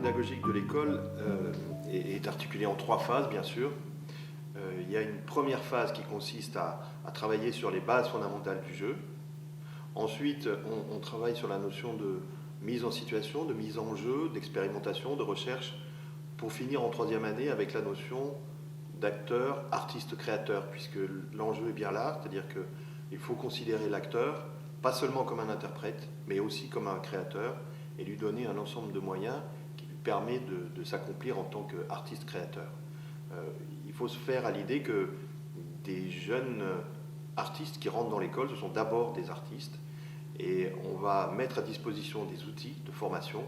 pédagogique de l'école est articulé en 3 phases, bien sûr. Il y a une première phase qui consiste à travailler sur les bases fondamentales du jeu. Ensuite, on travaille sur la notion de mise en situation, de mise en jeu, d'expérimentation, de recherche, pour finir en 3e année avec la notion d'acteur, artiste, créateur, puisque l'enjeu est bien là, c'est-à-dire qu'il faut considérer l'acteur, pas seulement comme un interprète, mais aussi comme un créateur, et lui donner un ensemble de moyens qui lui permet de s'accomplir en tant qu'artiste-créateur. Il faut se faire à l'idée que des jeunes artistes qui rentrent dans l'école, ce sont d'abord des artistes, et on va mettre à disposition des outils de formation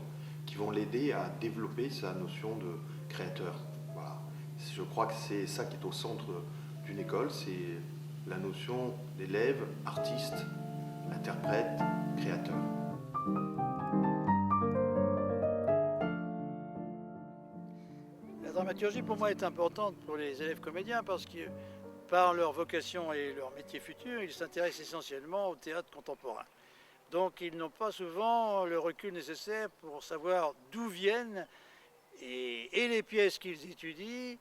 qui vont l'aider à développer sa notion de créateur. Voilà. Je crois que c'est ça qui est au centre d'une école, c'est la notion d'élève, artiste, interprète, créateur. La dramaturgie pour moi est importante pour les élèves comédiens parce que par leur vocation et leur métier futur, ils s'intéressent essentiellement au théâtre contemporain. Donc ils n'ont pas souvent le recul nécessaire pour savoir d'où viennent et les pièces qu'ils étudient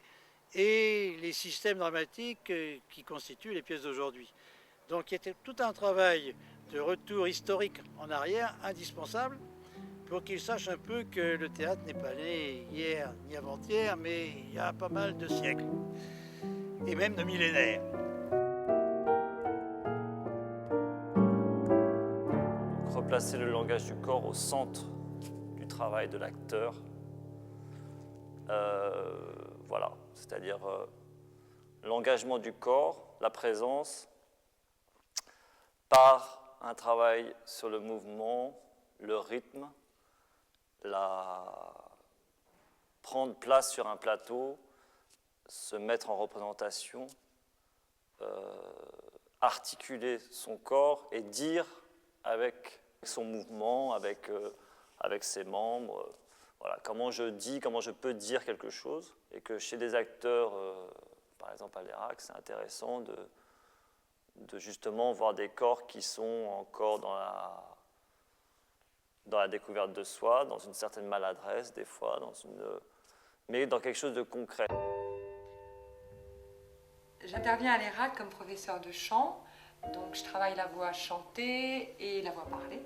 et les systèmes dramatiques qui constituent les pièces d'aujourd'hui. Donc il y a tout un travail de retour historique en arrière indispensable pour qu'ils sachent un peu que le théâtre n'est pas né hier ni avant-hier, mais il y a pas mal de siècles, et même de millénaires. Replacer le langage du corps au centre du travail de l'acteur. Voilà, c'est-à-dire l'engagement du corps, la présence, par un travail sur le mouvement, le rythme, prendre place sur un plateau, se mettre en représentation, articuler son corps et dire avec son mouvement, avec ses membres, voilà, comment je peux dire quelque chose, et que chez des acteurs, par exemple à l'ERAC, c'est intéressant de justement voir des corps qui sont encore dans la découverte de soi, dans une certaine maladresse des fois, mais dans quelque chose de concret. J'interviens à l'ERAC comme professeur de chant, donc je travaille la voix chantée et la voix parlée.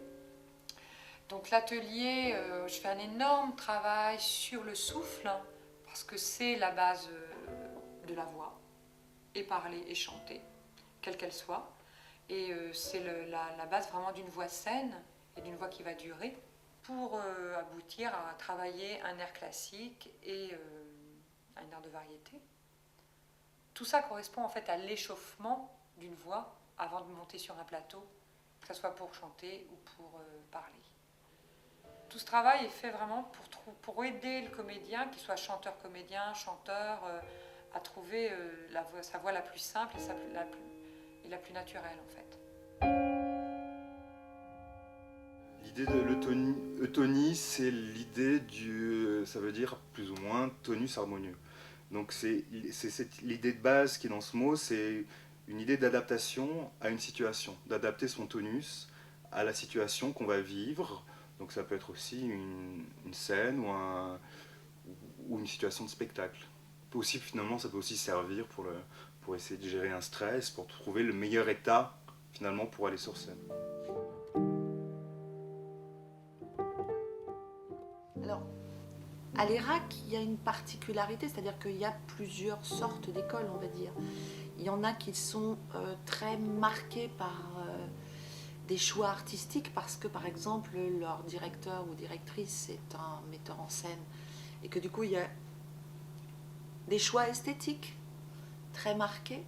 Donc l'atelier, je fais un énorme travail sur le souffle, parce que c'est la base de la voix, et parler et chanter, quelle qu'elle soit. Et c'est la base vraiment d'une voix saine et d'une voix qui va durer pour aboutir à travailler un air classique et un air de variété. Tout ça correspond en fait à l'échauffement d'une voix avant de monter sur un plateau, que ce soit pour chanter ou pour parler. Tout ce travail est fait vraiment pour aider le comédien, qu'il soit chanteur-comédien, chanteur, à trouver sa voix la plus simple et la plus naturelle en fait. L'idée de l'eutonie, c'est l'idée ça veut dire plus ou moins tonus harmonieux. Donc c'est l'idée de base qui est dans ce mot, c'est une idée d'adaptation à une situation, d'adapter son tonus à la situation qu'on va vivre. Donc ça peut être aussi une scène ou une situation de spectacle. Aussi, finalement, ça peut aussi servir pour essayer de gérer un stress, pour trouver le meilleur état finalement pour aller sur scène. Alors, à l'ERAC, il y a une particularité, c'est-à-dire qu'il y a plusieurs sortes d'écoles, on va dire. Il y en a qui sont très marquées par des choix artistiques parce que, par exemple, leur directeur ou directrice est un metteur en scène et que du coup, il y a des choix esthétiques très marqués.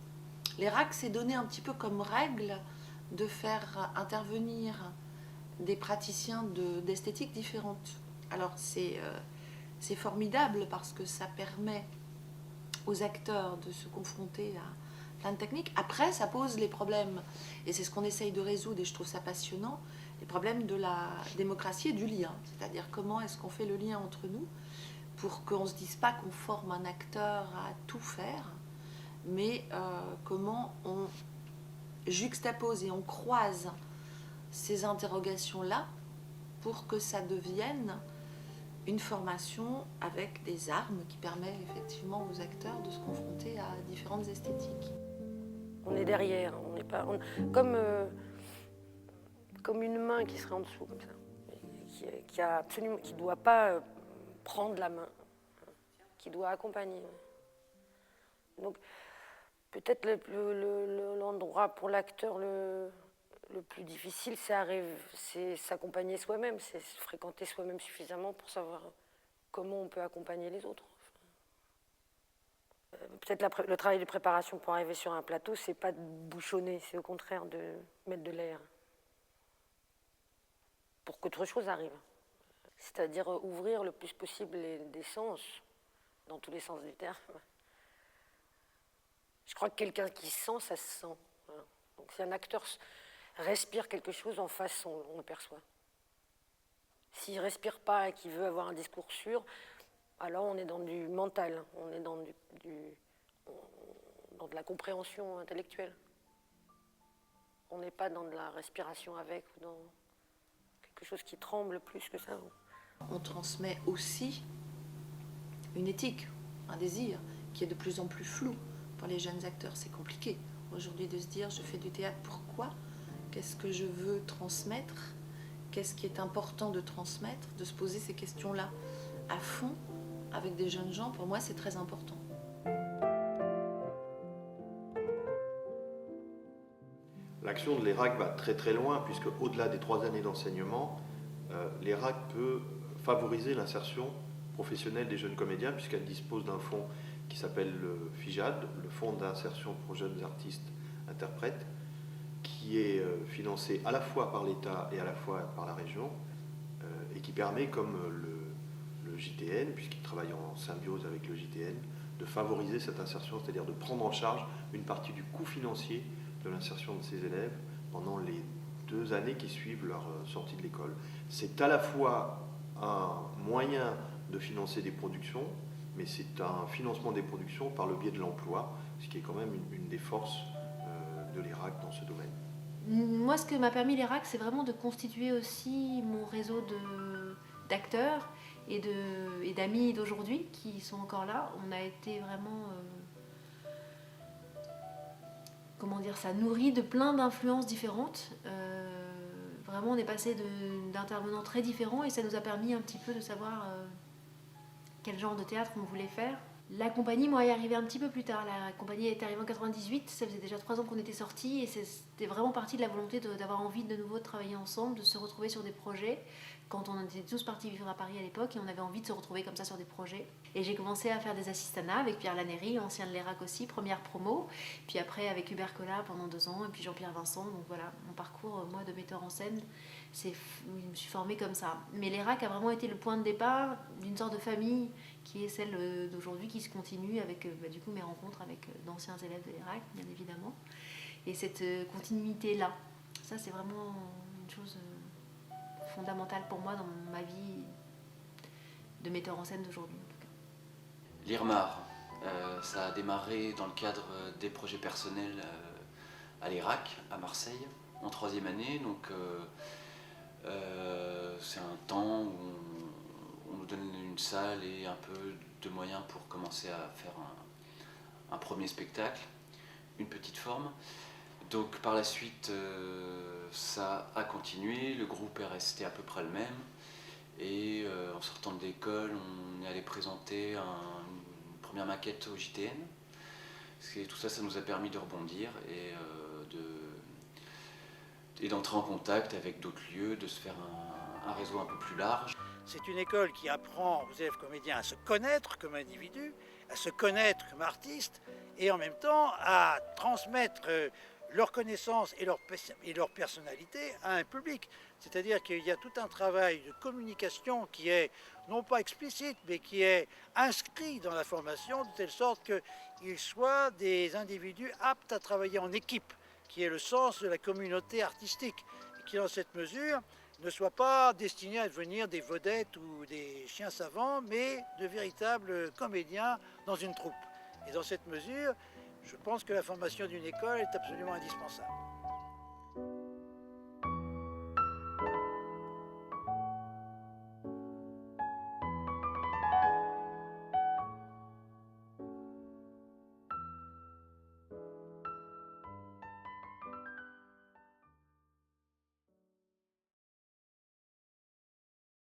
L'ERAC s'est donné un petit peu comme règle de faire intervenir des praticiens d'esthétique différentes. Alors, c'est formidable parce que ça permet aux acteurs de se confronter à plein de techniques. Après, ça pose les problèmes, et c'est ce qu'on essaye de résoudre, et je trouve ça passionnant, les problèmes de la démocratie et du lien. C'est-à-dire comment est-ce qu'on fait le lien entre nous pour qu'on ne se dise pas qu'on forme un acteur à tout faire, mais comment on juxtapose et on croise ces interrogations-là pour que ça devienne une formation avec des armes qui permet effectivement aux acteurs de se confronter à différentes esthétiques. On est derrière, on n'est pas comme une main qui serait en dessous comme ça, qui doit pas prendre la main, qui doit accompagner. Donc peut-être l'endroit pour l'acteur le plus difficile, c'est s'accompagner soi-même, c'est se fréquenter soi-même suffisamment pour savoir comment on peut accompagner les autres. Peut-être le travail de préparation pour arriver sur un plateau, c'est pas de bouchonner, c'est au contraire de mettre de l'air pour qu'autre chose arrive. C'est-à-dire ouvrir le plus possible des sens, dans tous les sens du terme. Je crois que quelqu'un qui sent, ça se sent. Voilà. Donc si un acteur respire quelque chose, en face, on le perçoit. S'il ne respire pas et qu'il veut avoir un discours sûr, alors on est dans du mental, on est dans de la compréhension intellectuelle. On n'est pas dans de la respiration avec ou dans quelque chose qui tremble plus que ça. On transmet aussi une éthique, un désir qui est de plus en plus flou pour les jeunes acteurs. C'est compliqué aujourd'hui de se dire je fais du théâtre, pourquoi ? Qu'est-ce que je veux transmettre ? Qu'est-ce qui est important de transmettre ? De se poser ces questions-là à fond avec des jeunes gens, pour moi c'est très important. L'action de l'ERAC va très très loin, puisque au-delà des 3 années d'enseignement, l'ERAC peut favoriser l'insertion professionnelle des jeunes comédiens, puisqu'elle dispose d'un fonds qui s'appelle le FIJAD, le Fonds d'insertion pour jeunes artistes interprètes, qui est financé à la fois par l'État et à la fois par la région, et qui permet, comme le JTN, puisqu'il travaille en symbiose avec le JTN, de favoriser cette insertion, c'est-à-dire de prendre en charge une partie du coût financier de l'insertion de ces élèves pendant les 2 années qui suivent leur sortie de l'école. C'est à la fois un moyen de financer des productions, mais c'est un financement des productions par le biais de l'emploi, ce qui est quand même une des forces de l'ERAC dans ce domaine. Moi, ce que m'a permis l'ERAC, c'est vraiment de constituer aussi mon réseau d'acteurs et d'amis d'aujourd'hui qui sont encore là. On a été vraiment, ça nourrit de plein d'influences différentes. Vraiment, on est passé d'intervenants très différents et ça nous a permis un petit peu de savoir quel genre de théâtre on voulait faire. La compagnie, moi, est arrivée un petit peu plus tard. La compagnie est arrivée en 98, ça faisait déjà 3 ans qu'on était sortis et c'était vraiment parti de la volonté d'avoir envie de nouveau de travailler ensemble, de se retrouver sur des projets. Quand on était tous partis vivre à Paris à l'époque et on avait envie de se retrouver comme ça sur des projets. Et j'ai commencé à faire des assistanats avec Pierre Lannéry, ancien de l'ERAC aussi, première promo. Puis après avec Hubert Collat pendant 2 ans et puis Jean-Pierre Vincent. Donc voilà, mon parcours, moi, de metteur en scène, je me suis formée comme ça. Mais l'ERAC a vraiment été le point de départ d'une sorte de famille qui est celle d'aujourd'hui, qui se continue avec du coup mes rencontres avec d'anciens élèves de l'ERAC, bien évidemment. Et cette continuité-là, ça c'est vraiment une chose fondamentale pour moi dans ma vie de metteur en scène d'aujourd'hui en tout cas. L'IRMAR, ça a démarré dans le cadre des projets personnels à l'ERAC, à Marseille, en 3e année. Donc c'est un temps où on nous donne une salle et un peu de moyens pour commencer à faire un premier spectacle, une petite forme. Donc par la suite, ça a continué, le groupe est resté à peu près le même. Et en sortant de l'école, on est allé présenter une première maquette au JTN. Tout ça, ça nous a permis de rebondir et d'entrer en contact avec d'autres lieux, de se faire un réseau un peu plus large. C'est une école qui apprend aux élèves comédiens à se connaître comme individu, à se connaître comme artiste, et en même temps à transmettre leurs connaissances et leur personnalité à un public. C'est-à-dire qu'il y a tout un travail de communication qui est non pas explicite, mais qui est inscrit dans la formation, de telle sorte qu'ils soient des individus aptes à travailler en équipe, qui est le sens de la communauté artistique, et qui, dans cette mesure, ne soient pas destinés à devenir des vedettes ou des chiens savants, mais de véritables comédiens dans une troupe. Et dans cette mesure, je pense que la formation d'une école est absolument indispensable.